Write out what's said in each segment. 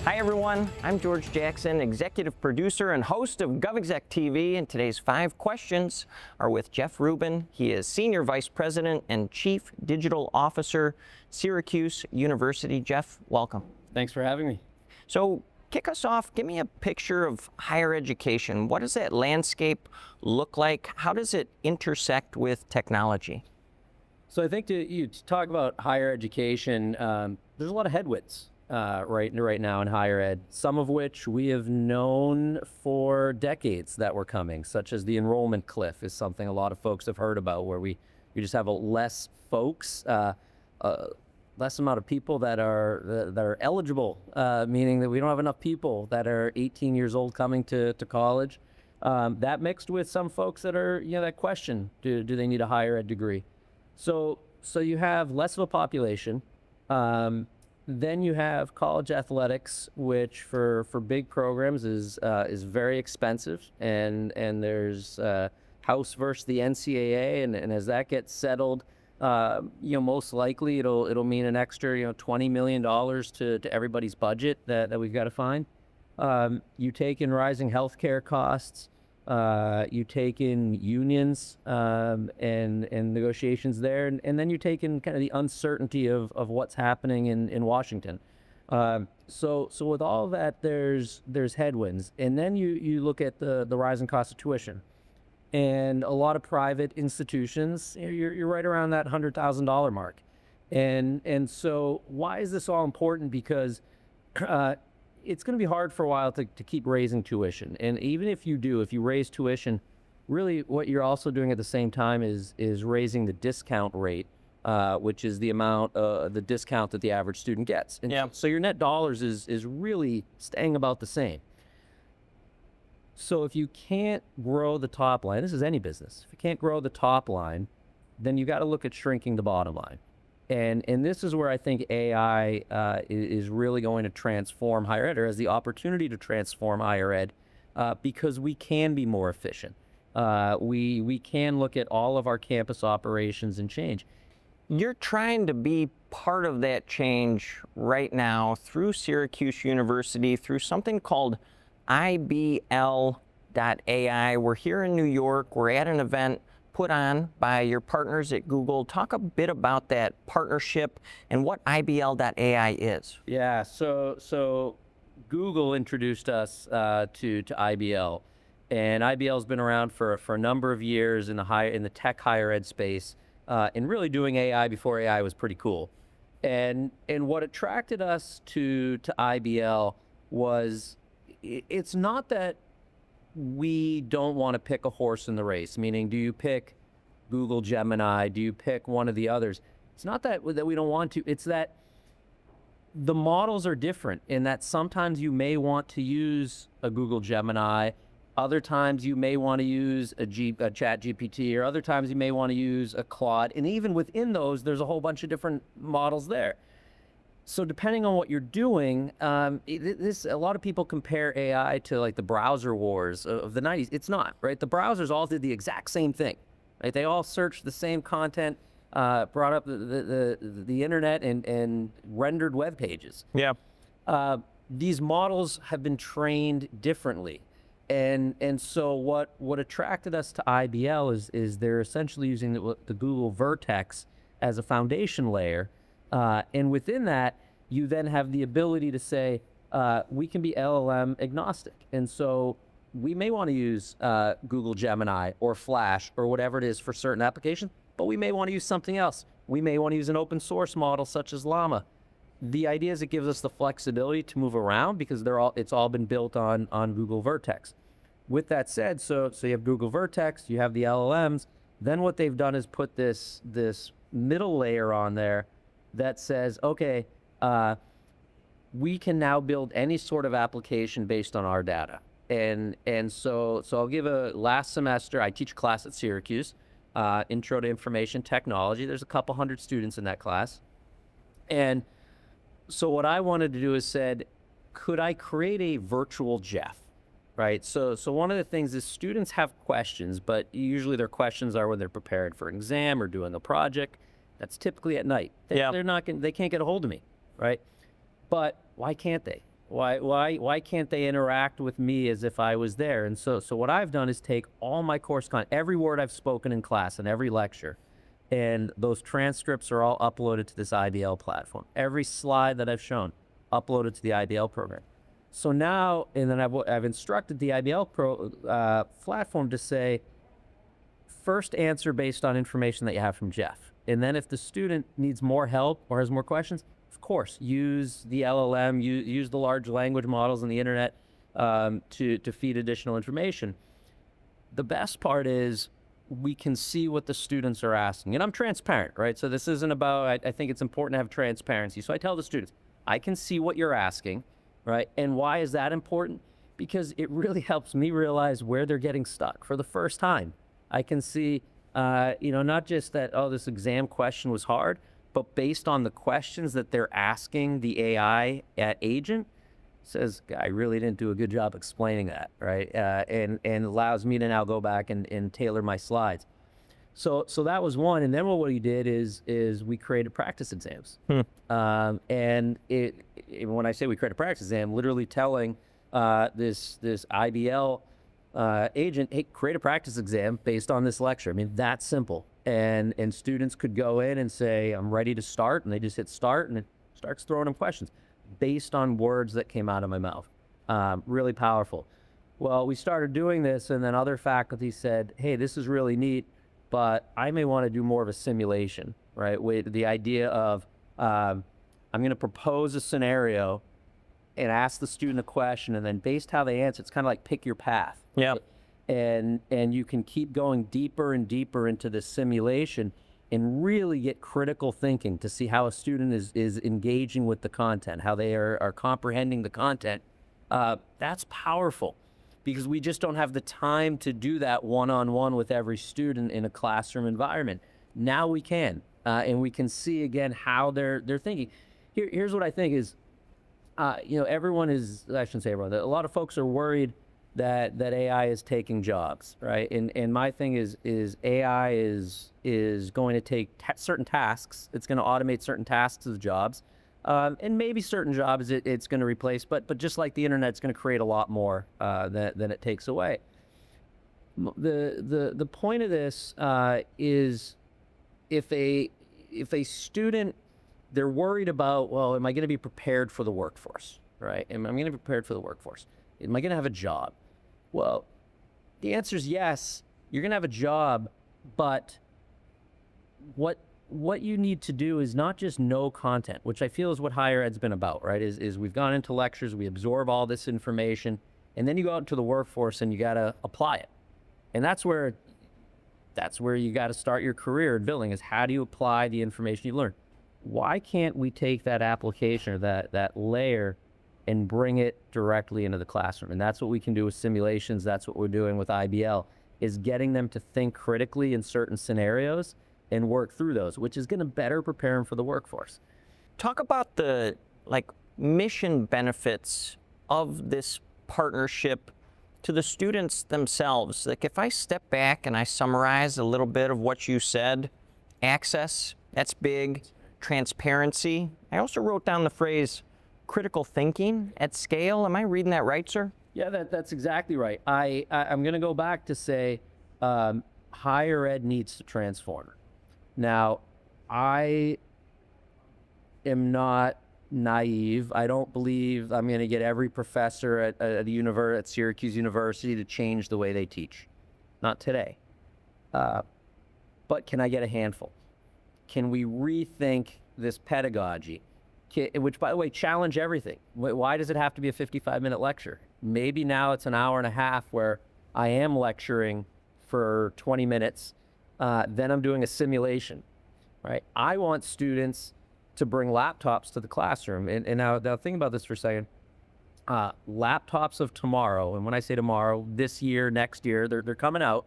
Hi everyone, I'm George Jackson, executive producer and host of GovExec TV, and today's 5 questions are with Jeff Rubin. He is Senior Vice President and Chief Digital Officer, Syracuse University. Jeff, welcome. Thanks for having me. So, kick us off, give me a picture of higher education. What does that landscape look like? How does it intersect with technology? So I think to talk about higher education, there's a lot of headwinds right now in higher ed, some of which we have known for decades that were coming, such as the enrollment cliff is something a lot of folks have heard about, where we just have less folks, less amount of people that are eligible, meaning that we don't have enough people that are 18 years old coming to college. That mixed with some folks that are, that question, do they need a higher ed degree? So you have less of a population. Then you have college athletics, which for big programs is very expensive, and there's House versus the NCAA, and as that gets settled, most likely it'll mean an extra $20 million to everybody's budget that we've got to find. You take in rising healthcare costs. You take in unions and negotiations there, and then you take in kind of the uncertainty of what's happening in Washington. So with all that, there's headwinds, and then you look at the rising cost of tuition, and a lot of private institutions, you're right around that $100,000 mark, and so why is this all important? Because it's going to be hard for a while to keep raising tuition. And even if you raise tuition, really what you're also doing at the same time is raising the discount rate, which is the amount, the discount that the average student gets. And so your net dollars is really staying about the same. So if you can't grow the top line, this is any business, if you can't grow the top line, then you got to look at shrinking the bottom line. And this is where I think AI is really going to transform higher ed, or has the opportunity to transform higher ed, because we can be more efficient. We can look at all of our campus operations and change. You're trying to be part of that change right now through Syracuse University, through something called IBL.ai. We're here in New York. We're at an event put on by your partners at Google. Talk a bit about that partnership and what IBL.ai is. Yeah, so Google introduced us to IBL, and IBL has been around for a number of years in the tech higher ed space, and really doing AI before AI was pretty cool. And what attracted us to IBL was, it's not that we don't want to pick a horse in the race, meaning do you pick Google Gemini, do you pick one of the others? It's not that we don't want to, it's that the models are different in that sometimes you may want to use a Google Gemini, other times you may want to use a Chat GPT, or other times you may want to use a Claude, and even within those, there's a whole bunch of different models there. So depending on what you're doing, a lot of people compare AI to like the browser wars of the 90s. It's not, right? The browsers all did the exact same thing, right? They all searched the same content, brought up the internet and rendered web pages. Yeah. These models have been trained differently. And so what attracted us to IBL is they're essentially using the Google Vertex as a foundation layer. And within that, you then have the ability to say, we can be LLM agnostic. And so we may want to use Google Gemini or Flash or whatever it is for certain applications, but we may want to use something else. We may want to use an open source model such as Llama. The idea is it gives us the flexibility to move around because it's all been built on Google Vertex. With that said, so you have Google Vertex, you have the LLMs, then what they've done is put this middle layer on there that says, okay, we can now build any sort of application based on our data. And so I'll give last semester, I teach a class at Syracuse, Intro to Information Technology. There's a couple hundred students in that class. And so what I wanted to do is said, could I create a virtual Jeff, right? So one of the things is students have questions, but usually their questions are when they're preparing for an exam or doing a project. That's typically at night. They can't get a hold of me, right? But why can't they? Why can't they interact with me as if I was there? And so what I've done is take all my course content, every word I've spoken in class and every lecture, and those transcripts are all uploaded to this IBL platform. Every slide that I've shown, uploaded to the IBL program. So now, and then I've instructed the IBL platform to say, first answer based on information that you have from Jeff. And then if the student needs more help or has more questions, of course, use the LLM, use the large language models and the internet to feed additional information. The best part is we can see what the students are asking. And I'm transparent, right? So this isn't about, I think it's important to have transparency. So I tell the students, I can see what you're asking, right? And why is that important? Because it really helps me realize where they're getting stuck for the first time. I can see, not just that, oh, this exam question was hard, but based on the questions that they're asking the AI agent, says, I really didn't do a good job explaining that, right? And allows me to now go back and tailor my slides. So that was one. And then what we did is we created practice exams. And when I say we created a practice exam, literally telling this IBL agent, hey, create a practice exam based on this lecture. I mean, that's simple. And students could go in and say, I'm ready to start. And they just hit start and it starts throwing them questions based on words that came out of my mouth. Really powerful. Well, we started doing this and then other faculty said, hey, this is really neat, but I may want to do more of a simulation, right? With the idea of, I'm going to propose a scenario and ask the student a question, and then based how they answer, it's kind of like pick your path. Yeah. And you can keep going deeper and deeper into the simulation and really get critical thinking to see how a student is engaging with the content, how they are comprehending the content. That's powerful because we just don't have the time to do that one-on-one with every student in a classroom environment. Now we can, and we can see again how they're thinking. Here's what I think is, everyone is, I shouldn't say everyone, a lot of folks are worried that AI is taking jobs, right? And my thing is AI is going to take certain tasks. It's going to automate certain tasks of jobs, and maybe certain jobs it's going to replace. But just like the internet, it's going to create a lot more than it takes away. The point of this is if a student, they're worried about, well, am I going to be prepared for the workforce, right? Am I going to be prepared for the workforce? Am I going to have a job? Well, the answer is yes. You're going to have a job, but what you need to do is not just know content, which I feel is what higher ed's been about, right? Is we've gone into lectures, we absorb all this information, and then you go out into the workforce and you got to apply it. And that's where you got to start your career in building, is how do you apply the information you learn? Why can't we take that application or that layer and bring it directly into the classroom? And that's what we can do with simulations. That's what we're doing with IBL, is getting them to think critically in certain scenarios and work through those, which is going to better prepare them for the workforce. Talk about the mission benefits of this partnership to the students themselves. Like, if I step back and I summarize a little bit of what you said, access, that's big. Transparency. I also wrote down the phrase critical thinking at scale. Am I reading that right, sir? Yeah, that's exactly right. I'm going to go back to say higher ed needs to transform. Now, I am not naive. I don't believe I'm going to get every professor at Syracuse University to change the way they teach. Not today. But can I get a handful? Can we rethink this pedagogy? Which, by the way, challenge everything. Why does it have to be a 55-minute lecture? Maybe now it's an hour and a half where I am lecturing for 20 minutes, then I'm doing a simulation, right? I want students to bring laptops to the classroom. And now think about this for a second. Laptops of tomorrow, and when I say tomorrow, this year, next year, they're coming out.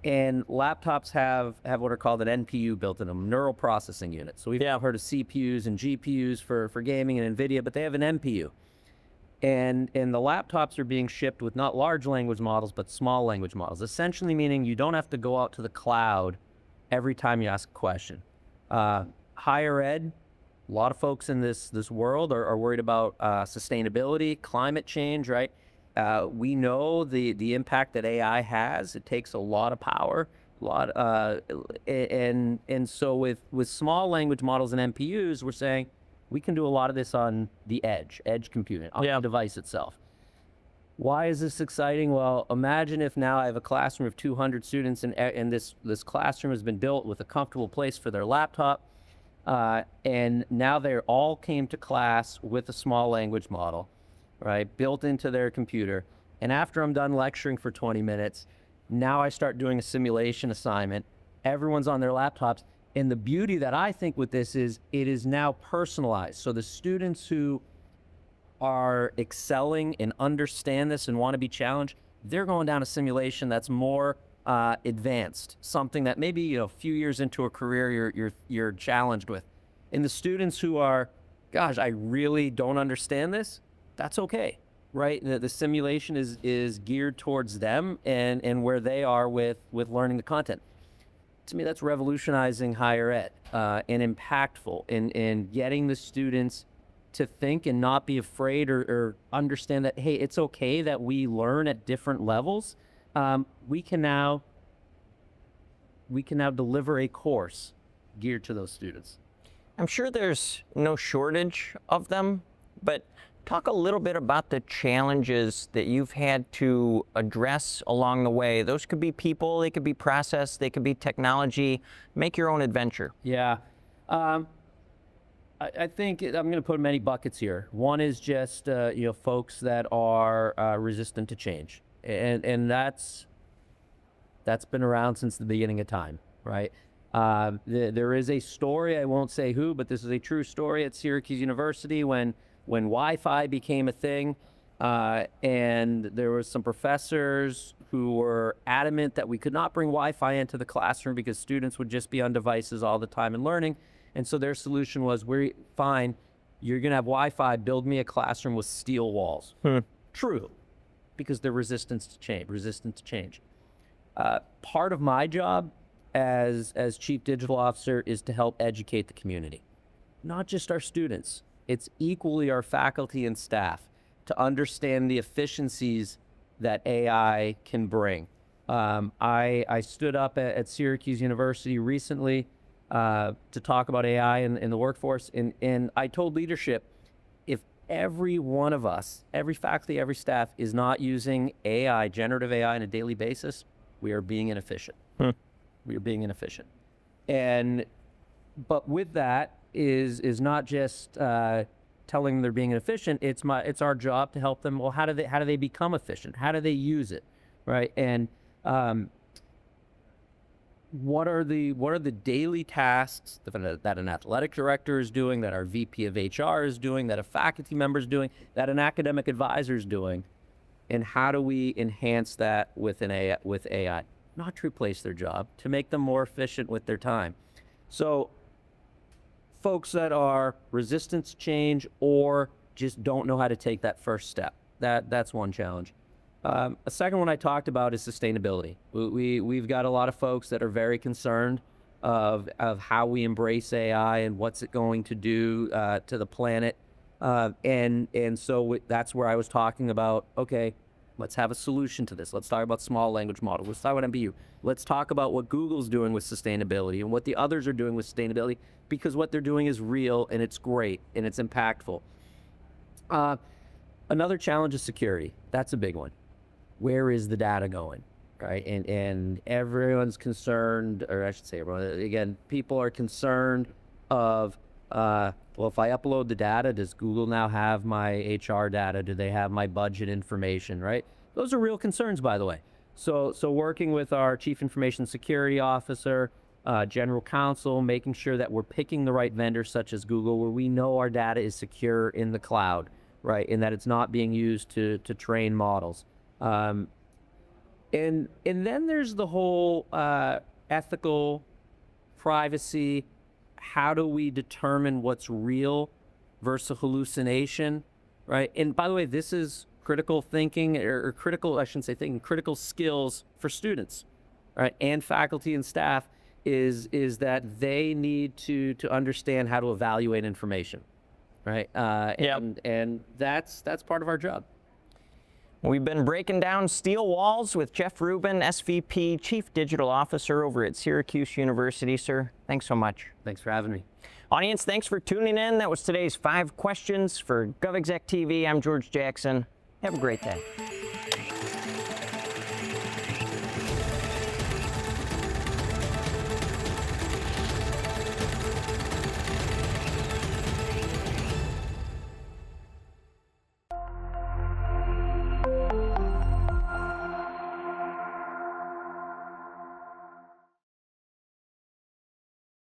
And laptops have what are called an NPU built in them, neural processing units. So we've heard of CPUs and GPUs for gaming and NVIDIA, but they have an NPU. And the laptops are being shipped with not large language models, but small language models, essentially meaning you don't have to go out to the cloud every time you ask a question. Higher ed A lot of folks in this world are worried about sustainability, climate change, right? We know the impact that AI has. It takes a lot of power, and so with small language models and MPUs, we're saying we can do a lot of this on the edge computing, on the device itself. Why is this exciting? Well, imagine if now I have a classroom of 200 students, and this classroom has been built with a comfortable place for their laptop, and now they all came to class with a small language model, right, built into their computer. And after I'm done lecturing for 20 minutes, now I start doing a simulation assignment. Everyone's on their laptops. And the beauty that I think with this is it is now personalized. So the students who are excelling and understand this and want to be challenged, they're going down a simulation that's more advanced, something that maybe a few years into a career you're challenged with. And the students who are, gosh, I really don't understand this, that's okay, right? The simulation is geared towards them and where they are with learning the content. To me, that's revolutionizing higher ed and impactful in getting the students to think and not be afraid or understand that, hey, it's okay that we learn at different levels. We can now deliver a course geared to those students. I'm sure there's no shortage of them, but talk a little bit about the challenges that you've had to address along the way. Those could be people, they could be process, they could be technology. Make your own adventure. Yeah. I think I'm going to put many buckets here. One is just folks that are resistant to change, and that's been around since the beginning of time, right? There is a story, I won't say who, but this is a true story at Syracuse University when Wi-Fi became a thing, and there was some professors who were adamant that we could not bring Wi-Fi into the classroom because students would just be on devices all the time and learning. And so their solution was, we're fine, you're gonna have Wi-Fi, build me a classroom with steel walls. True, because they're resistant to change. Part of my job as Chief Digital Officer is to help educate the community, not just our students. It's equally our faculty and staff to understand the efficiencies that AI can bring. I stood up at Syracuse University recently to talk about AI in the workforce, and I told leadership, if every one of us, every faculty, every staff is not using AI, generative AI on a daily basis, we are being inefficient. We are being inefficient. But with that is not just telling them they're being inefficient. It's our job to help them. Well, how do they become efficient? How do they use it, right? And what are the daily tasks that an athletic director is doing, that our VP of HR is doing, that a faculty member is doing, that an academic advisor is doing, and how do we enhance that with AI? Not to replace their job, to make them more efficient with their time. So folks that are resistant to change or just don't know how to take that first step, that's one challenge. A second one I talked about is sustainability. We've got a lot of folks that are very concerned of how we embrace AI and what's it going to do to the planet. And so that's where I was talking about, okay, let's have a solution to this. Let's talk about small language models. Let's talk about MBU. Let's talk about what Google's doing with sustainability and what the others are doing with sustainability, because what they're doing is real and it's great and it's impactful. Another challenge is security. That's a big one. Where is the data going, right? And everyone's concerned, or I should say everyone, again, people are concerned of, well, if I upload the data, does Google now have my HR data? Do they have my budget information, right? Those are real concerns, by the way. So working with our Chief Information Security Officer, General Counsel, making sure that we're picking the right vendors such as Google, where we know our data is secure in the cloud, right? And that it's not being used to train models. And then there's the whole ethical, privacy. How do we determine what's real versus hallucination, right? And by the way, this is critical thinking, or critical, I shouldn't say thinking, critical skills for students, right? And faculty and staff. is that they need to understand how to evaluate information, right? And that's part of our job. We've been breaking down steel walls with Jeff Rubin, SVP, Chief Digital Officer over at Syracuse University. Sir, thanks so much. Thanks for having me. Audience, thanks for tuning in. That was today's 5 questions for GovExec TV. I'm George Jackson. Have a great day.